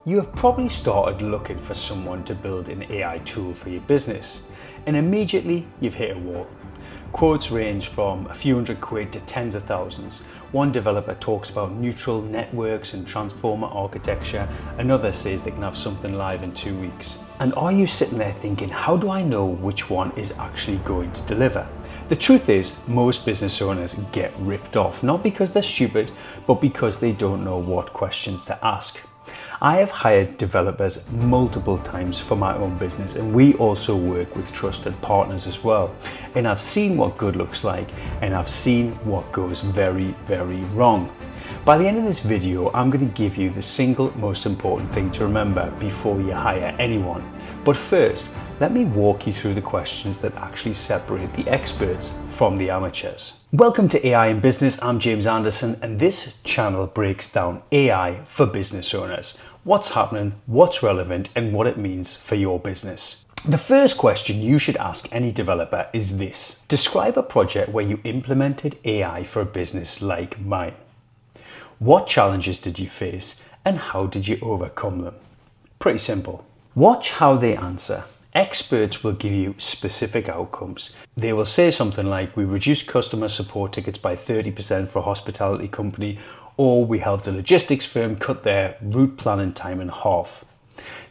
You have probably started looking for someone to build an AI tool for your business, and immediately you've hit a wall. Quotes range from a few £100 to tens of thousands. One developer talks about neutral networks and transformer architecture. Another says they can have something live in 2 weeks. And are you sitting there thinking, how do I know which one is actually going to deliver? The truth is, most business owners get ripped off, not because they're stupid, but because they don't know what questions to ask. I have hired developers multiple times for my own business, and we also work with trusted partners as well. And I've seen what good looks like, and I've seen what goes very, very wrong. By the end of this video, I'm going to give you the single most important thing to remember before you hire anyone. But first, let me walk you through the questions that actually separate the experts from the amateurs. Welcome to AI in Business. I'm James Anderson, and this channel breaks down AI for business owners. What's happening, what's relevant, and what it means for your business. The first question you should ask any developer is this. Describe a project where you implemented AI for a business like mine. What challenges did you face, and how did you overcome them? Pretty simple. Watch how they answer. Experts will give you specific outcomes. They will say something like, we reduced customer support tickets by 30% for a hospitality company, or we helped a logistics firm cut their route planning time in half.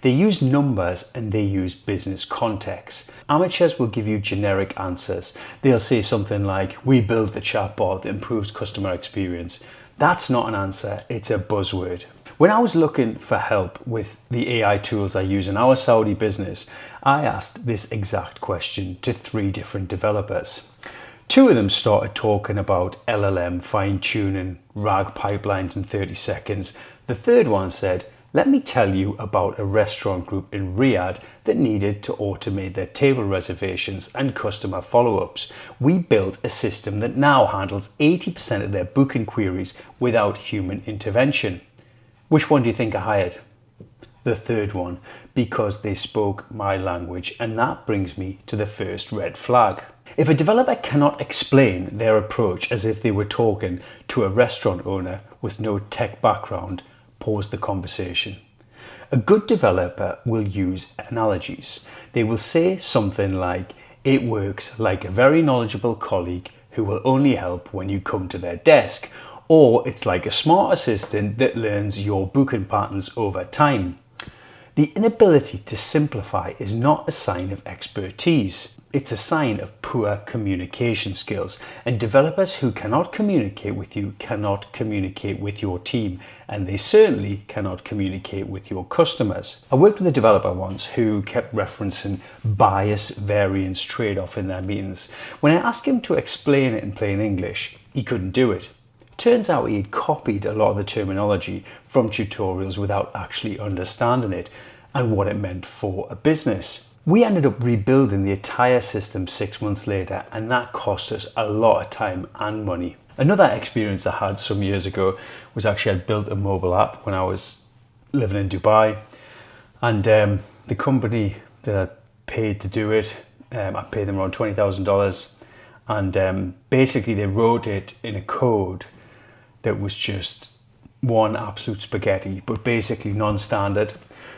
They use numbers and they use business context. Amateurs will give you generic answers. They'll say something like, we built the chatbot that improves customer experience. That's not an answer, it's a buzzword. When I was looking for help with the AI tools I use in our Saudi business, I asked this exact question to 3 different developers. 2 of them started talking about LLM fine-tuning, RAG pipelines in 30 seconds. The third one said, let me tell you about a restaurant group in Riyadh that needed to automate their table reservations and customer follow-ups. We built a system that now handles 80% of their booking queries without human intervention. Which one do you think I hired? The third one, because they spoke my language, and that brings me to the first red flag. If a developer cannot explain their approach as if they were talking to a restaurant owner with no tech background, pause the conversation. A good developer will use analogies. They will say something like, it works like a very knowledgeable colleague who will only help when you come to their desk, or it's like a smart assistant that learns your booking patterns over time. The inability to simplify is not a sign of expertise. It's a sign of poor communication skills, and developers who cannot communicate with you cannot communicate with your team, and they certainly cannot communicate with your customers. I worked with a developer once who kept referencing bias variance trade-off in their meetings. When I asked him to explain it in plain English, he couldn't do it. Turns out he had copied a lot of the terminology from tutorials without actually understanding it and what it meant for a business. We ended up rebuilding the entire system 6 months later, and that cost us a lot of time and money. Another experience I had some years ago was actually I built a mobile app when I was living in Dubai, and the company that I paid to do it, I paid them around $20,000, and basically they wrote it in a code that was just one absolute spaghetti, but basically non-standard.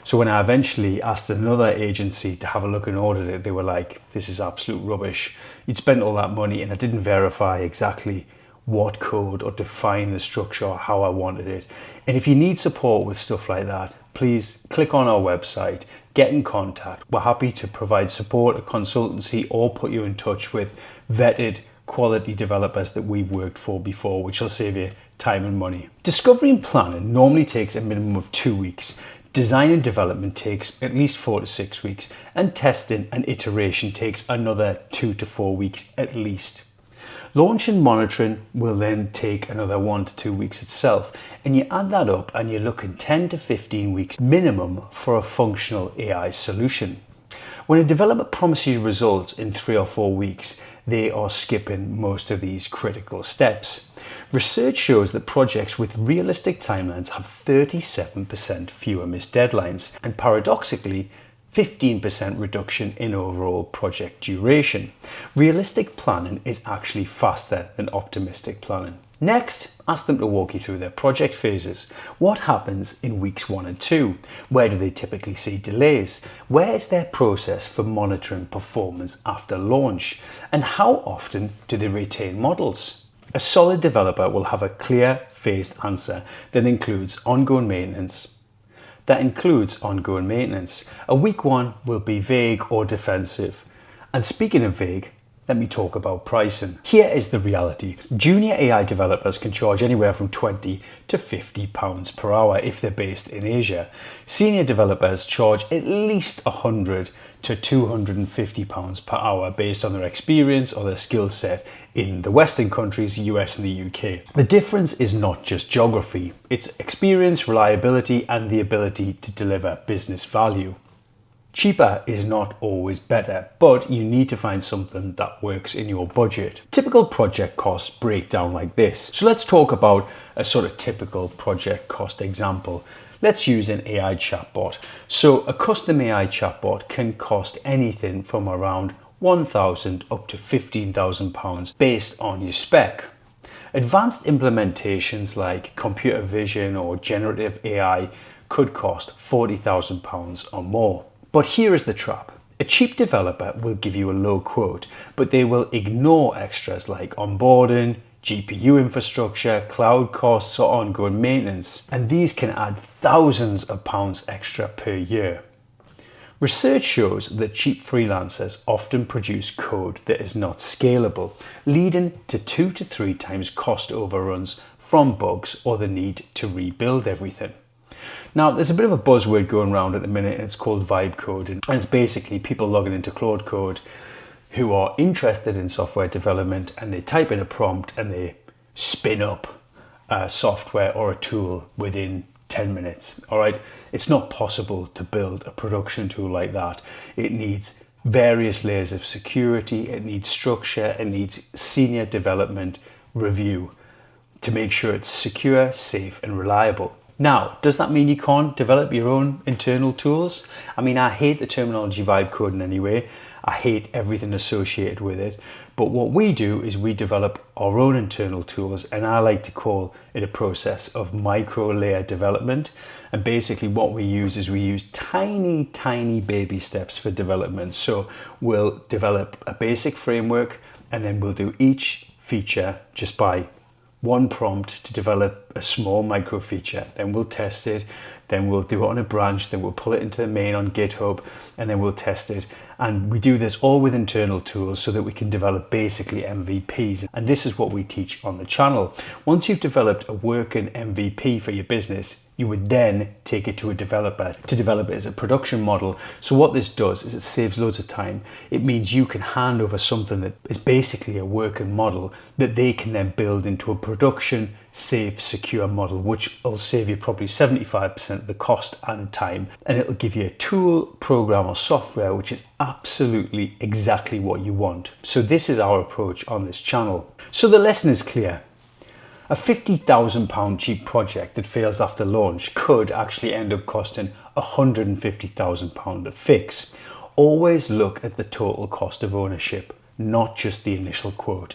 So when I eventually asked another agency to have a look and audit it, they were like, this is absolute rubbish. You'd spent all that money and I didn't verify exactly what code or define the structure or how I wanted it. And if you need support with stuff like that, please click on our website, get in contact. We're happy to provide support, a consultancy, or put you in touch with vetted quality developers that we've worked for before, which will save you time and money. Discovery and planning normally takes a minimum of 2 weeks. Design and development takes at least 4 to 6 weeks, and testing and iteration takes another 2 to 4 weeks at least. Launch and monitoring will then take another 1 to 2 weeks itself, and you add that up and you're looking 10 to 15 weeks minimum for a functional AI solution. When a developer promises you results in 3 or 4 weeks, they are skipping most of these critical steps. Research shows that projects with realistic timelines have 37% fewer missed deadlines, and paradoxically, 15% reduction in overall project duration. Realistic planning is actually faster than optimistic planning. Next, ask them to walk you through their project phases. What happens in weeks 1 and 2? Where do they typically see delays? Where is their process for monitoring performance after launch? And how often do they retain models? A solid developer will have a clear, phased answer that includes ongoing maintenance. A week 1 will be vague or defensive. And speaking of vague, let me talk about pricing. Here is the reality. Junior AI developers can charge anywhere from £20 to £50 per hour if they're based in Asia. Senior developers charge at least £100 to £250 per hour based on their experience or their skill set in the Western countries, US and the UK. The difference is not just geography, it's experience, reliability, and the ability to deliver business value. Cheaper is not always better, but you need to find something that works in your budget. Typical project costs break down like this. So let's talk about a sort of typical project cost example. Let's use an AI chatbot. So a custom AI chatbot can cost anything from around £1,000 up to £15,000 based on your spec. Advanced implementations like computer vision or generative AI could cost £40,000 or more. But here is the trap. A cheap developer will give you a low quote, but they will ignore extras like onboarding, GPU infrastructure, cloud costs, or ongoing maintenance. And these can add thousands of pounds extra per year. Research shows that cheap freelancers often produce code that is not scalable, leading to 2 to 3 times cost overruns from bugs or the need to rebuild everything. Now, there's a bit of a buzzword going around at the minute, and it's called vibe coding. And it's basically people logging into Claude Code who are interested in software development, and they type in a prompt and they spin up a software or a tool within 10 minutes. All right. It's not possible to build a production tool like that. It needs various layers of security. It needs structure. It needs senior development review to make sure it's secure, safe, and reliable. Now, does that mean you can't develop your own internal tools? I mean, I hate the terminology vibe coding anyway. I hate everything associated with it. But what we do is we develop our own internal tools, and I like to call it a process of microlayer development. And basically what we use is we use tiny baby steps for development. So we'll develop a basic framework, and then we'll do each feature just by one prompt to develop a small micro feature. Then we'll test it, then we'll do it on a branch, then we'll pull it into the main on GitHub, and then we'll test it. And we do this all with internal tools so that we can develop basically MVPs. And this is what we teach on the channel. Once you've developed a working MVP for your business, you would then take it to a developer to develop it as a production model. So what this does is it saves loads of time. It means you can hand over something that is basically a working model that they can then build into a production, safe, secure model, which will save you probably 75% of the cost and time. And it'll give you a tool, program, or software which is absolutely exactly what you want. So this is our approach on this channel. So the lesson is clear. A £50,000 cheap project that fails after launch could actually end up costing £150,000 to fix. Always look at the total cost of ownership, not just the initial quote.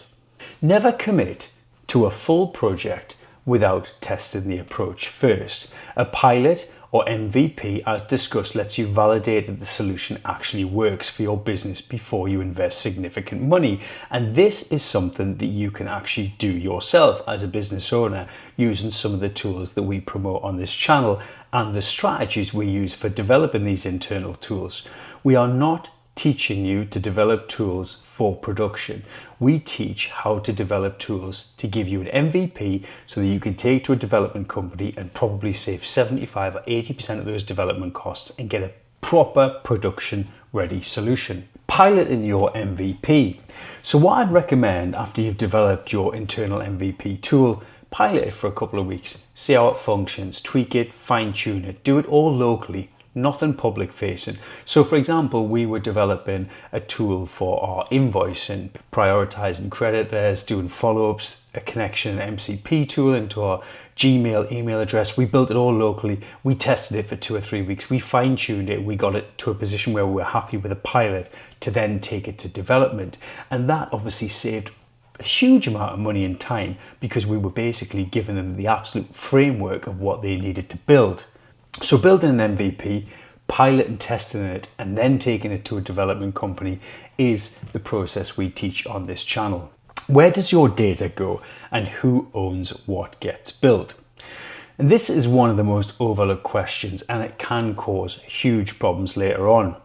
Never commit to a full project without testing the approach first. A pilot or MVP, as discussed, lets you validate that the solution actually works for your business before you invest significant money. And this is something that you can actually do yourself as a business owner using some of the tools that we promote on this channel and the strategies we use for developing these internal tools. We are not teaching you to develop tools for production. We teach how to develop tools to give you an MVP so that you can take to a development company and probably save 75 or 80% of those development costs and get a proper production ready solution. Piloting your MVP. So what I'd recommend after you've developed your internal MVP tool, pilot it for a couple of weeks, see how it functions, tweak it, fine tune it, do it all locally. Nothing public facing. So for example, we were developing a tool for our invoicing, prioritizing creditors, doing follow-ups, a connection MCP tool into our Gmail email address. We built it all locally. We tested it for 2 or 3 weeks. We fine-tuned it. We got it to a position where we were happy with a pilot to then take it to development. And that obviously saved a huge amount of money and time because we were basically giving them the absolute framework of what they needed to build. So building an MVP, pilot and testing it, and then taking it to a development company is the process we teach on this channel. Where does your data go and who owns what gets built? And this is one of the most overlooked questions, and it can cause huge problems later on.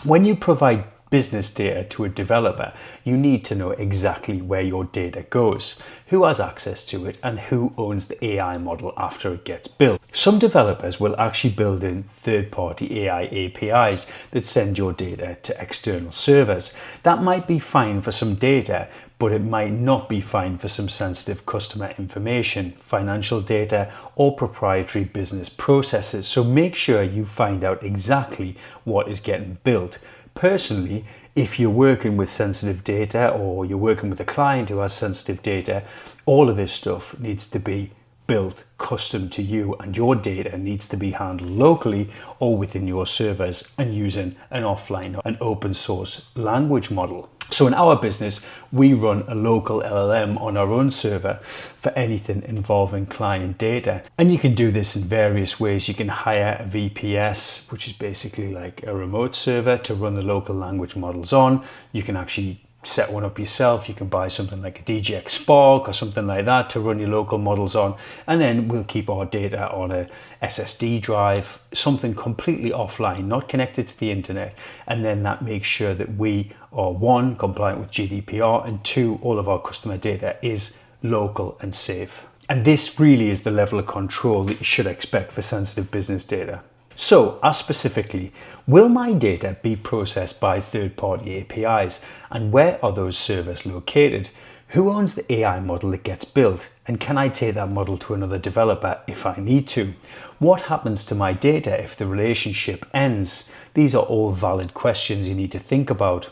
When you provide business data to a developer, you need to know exactly where your data goes, who has access to it, and who owns the AI model after it gets built. Some developers will actually build in third-party AI APIs that send your data to external servers. That might be fine for some data, but it might not be fine for some sensitive customer information, financial data, or proprietary business processes. So make sure you find out exactly what is getting built. Personally, if you're working with sensitive data or you're working with a client who has sensitive data, all of this stuff needs to be built custom to you, and your data needs to be handled locally or within your servers and using an offline, an open source language model. So in our business, we run a local LLM on our own server for anything involving client data. And you can do this in various ways. You can hire a VPS, which is basically like a remote server to run the local language models on. You can actually set one up yourself. You can buy something like a DGX Spark or something like that to run your local models on. And then we'll keep our data on a SSD drive, something completely offline, not connected to the internet. And then that makes sure that we are, one, compliant with GDPR, and two, all of our customer data is local and safe. And this really is the level of control that you should expect for sensitive business data. So, ask specifically, will my data be processed by third-party APIs, and where are those servers located? Who owns the AI model that gets built, and can I take that model to another developer if I need to? What happens to my data if the relationship ends? These are all valid questions you need to think about.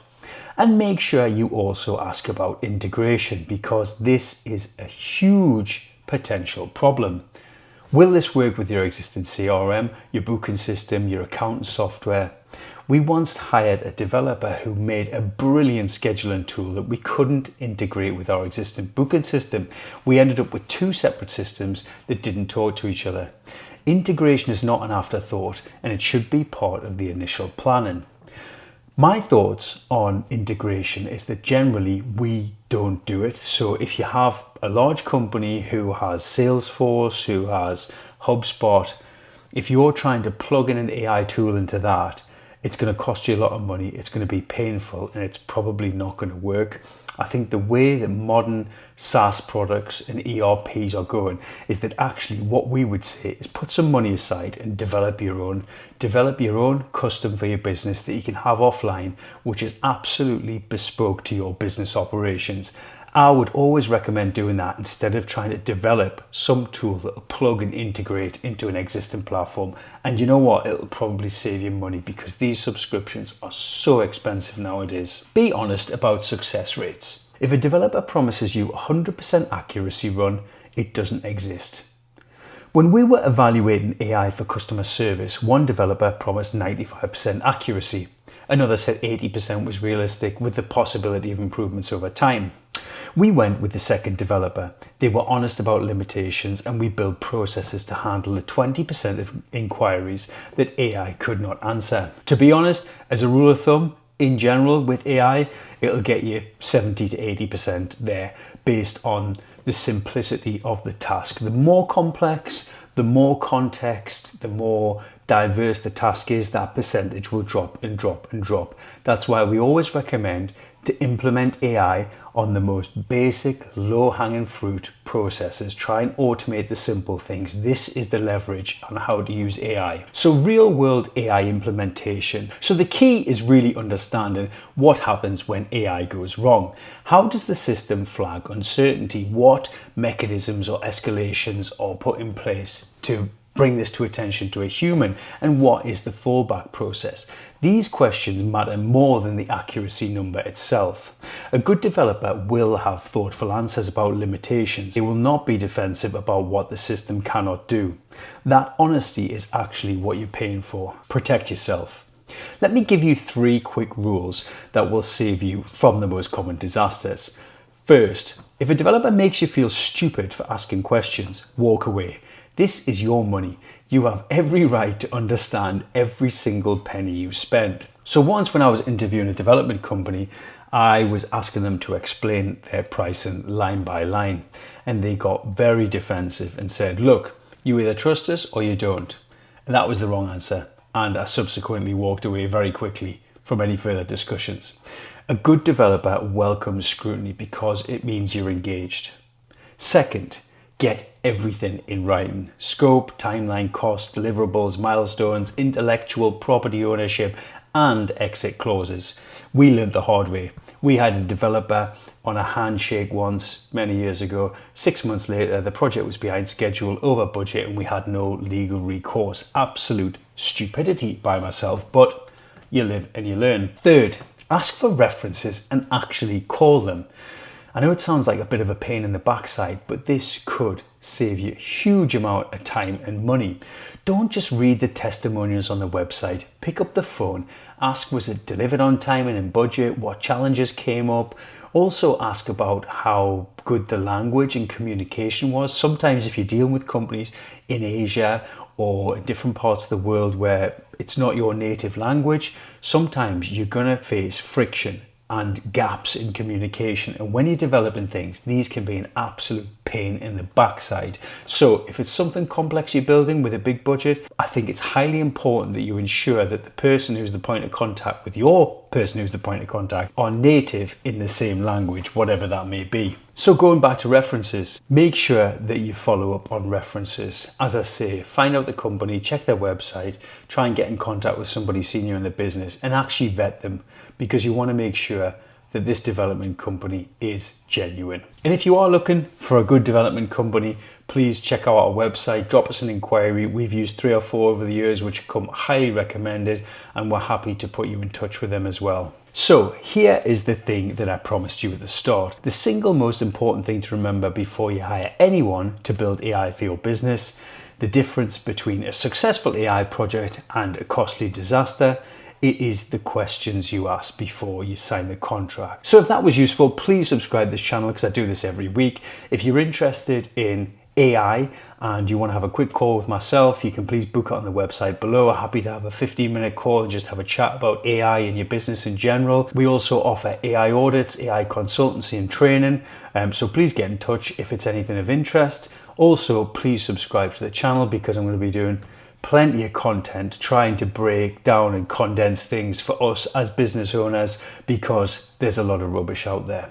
And make sure you also ask about integration, because this is a huge potential problem. Will this work with your existing CRM, your booking system, your accounting software? We once hired a developer who made a brilliant scheduling tool that we couldn't integrate with our existing booking system. We ended up with two separate systems that didn't talk to each other. Integration is not an afterthought, and it should be part of the initial planning. My thoughts on integration is that generally we don't do it. So if you have a large company who has Salesforce, who has HubSpot, if you're trying to plug in an AI tool into that, it's going to cost you a lot of money, it's going to be painful, and it's probably not going to work. I think the way that modern SaaS products and ERPs are going is that actually what we would say is put some money aside and develop your own custom for your business that you can have offline, which is absolutely bespoke to your business operations. I would always recommend doing that instead of trying to develop some tool that will plug and integrate into an existing platform. And you know what? It'll probably save you money because these subscriptions are so expensive nowadays. Be honest about success rates. If a developer promises you 100% accuracy run, it doesn't exist. When we were evaluating AI for customer service, one developer promised 95% accuracy. Another said 80% was realistic with the possibility of improvements over time. We went with the second developer. They were honest about limitations, and we built processes to handle the 20% of inquiries that AI could not answer. To be honest, as a rule of thumb, in general with AI, it'll get you 70 to 80% there based on the simplicity of the task. The more complex, the more context, the more diverse the task is, that percentage will drop and drop and drop. That's why we always recommend to implement AI on the most basic, low-hanging fruit processes. Try and automate the simple things. This is the leverage on how to use AI. So real-world AI implementation. So the key is really understanding what happens when AI goes wrong. How does the system flag uncertainty? What mechanisms or escalations are put in place to bring this to attention to a human, and what is the fallback process? These questions matter more than the accuracy number itself. A good developer will have thoughtful answers about limitations. They will not be defensive about what the system cannot do. That honesty is actually what you're paying for. Protect yourself. Let me give you 3 quick rules that will save you from the most common disasters. First, if a developer makes you feel stupid for asking questions, walk away. This is your money. You have every right to understand every single penny you spend. So once when I was interviewing a development company, I was asking them to explain their pricing line by line, and they got very defensive and said, look, you either trust us or you don't. And that was the wrong answer, and I subsequently walked away very quickly from any further discussions. A good developer welcomes scrutiny because it means you're engaged. Second, get everything in writing. Scope, timeline, costs, deliverables, milestones, intellectual property ownership, and exit clauses. We learned the hard way. We had a developer on a handshake once, many years ago. 6 months later, the project was behind schedule, over budget, and we had no legal recourse. Absolute stupidity by myself, but you live and you learn. Third, ask for references and actually call them. I know it sounds like a bit of a pain in the backside, but this could save you a huge amount of time and money. Don't just read the testimonials on the website. Pick up the phone, ask was it delivered on time and in budget, what challenges came up. Also ask about how good the language and communication was. Sometimes if you're dealing with companies in Asia or in different parts of the world where it's not your native language, sometimes you're going to face friction and gaps in communication. And when you're developing things, these can be an absolute pain in the backside. So if it's something complex you're building with a big budget, I think it's highly important that you ensure that the person who's the point of contact with your person who's the point of contact are native in the same language, whatever that may be. So going back to references, make sure that you follow up on references. As I say, find out the company, check their website, try and get in contact with somebody senior in the business and actually vet them, because you want to make sure that this development company is genuine. And if you are looking for a good development company, please check out our website, drop us an inquiry. We've used 3 or 4 over the years, which come highly recommended, and we're happy to put you in touch with them as well. So here is the thing that I promised you at the start. The single most important thing to remember before you hire anyone to build AI for your business, the difference between a successful AI project and a costly disaster. It is the questions you ask before you sign the contract. So if that was useful, please subscribe to this channel because I do this every week. If you're interested in AI and you want to have a quick call with myself, you can please book it on the website below. I'm happy to have a 15-minute call and just have a chat about AI and your business in general. We also offer AI audits, AI consultancy and training. So please get in touch if it's anything of interest. Also, please subscribe to the channel because I'm going to be doing plenty of content trying to break down and condense things for us as business owners, because there's a lot of rubbish out there.